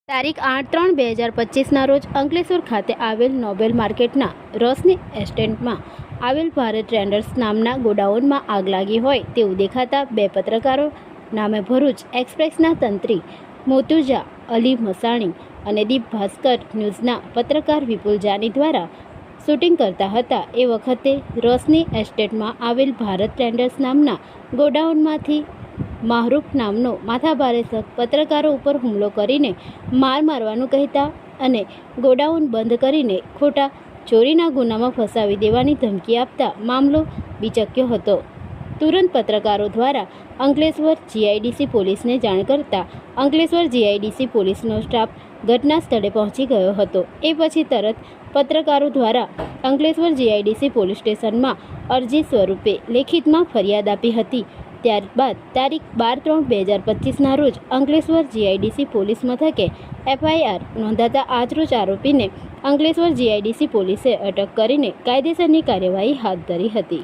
તારીખ 8/3/2025ના રોજ અંકલેશ્વર ખાતે આવેલ નોબેલ માર્કેટના રોશની એસ્ટેટમાં આવેલ ભારત ટ્રેડર્સ નામના ગોડાઉનમાં આગ લાગી હોય તેવું દેખાતા બે પત્રકારો નામે ભરૂચ એક્સપ્રેસના તંત્રી મોતુજા અલી મસાણી અને દીપ ભાસ્કર ન્યૂઝના પત્રકાર વિપુલ જાની દ્વારા શૂટિંગ કરતા હતા. એ વખતે રોશની એસ્ટેટમાં આવેલ ભારત ટ્રેડર્સ નામના ગોડાઉનમાંથી માહરૂફ નામનો માથાભારે શખ્સ પત્રકારો ઉપર હુમલો કરીને માર મારવાનું કહેતા અને ગોડાઉન બંધ કરીને ખોટા ચોરીના ગુનામાં ફસાવી દેવાની ધમકી આપતા મામલો બીચક્યો હતો. તુરંત પત્રકારો દ્વારા અંકલેશ્વર જીઆઈડીસી પોલીસને જાણ કરતા અંકલેશ્વર જીઆઈડીસી પોલીસનો સ્ટાફ ઘટના સ્થળે પહોંચી ગયો હતો. એ પછી તરત પત્રકારો દ્વારા અંકલેશ્વર જીઆઈડીસી પોલીસ સ્ટેશનમાં અરજી સ્વરૂપે લેખિતમાં ફરિયાદ આપી હતી. ત્યારબાદ તારીખ 12/3/2025ના રોજ અંકલેશ્વર જીઆઈડીસી પોલીસ મથકે એફઆઈઆર નોંધાતા આજરોજ આરોપીને અંકલેશ્વર જીઆઈડીસી પોલીસે અટક કરીને કાયદેસરની કાર્યવાહી હાથ ધરી હતી.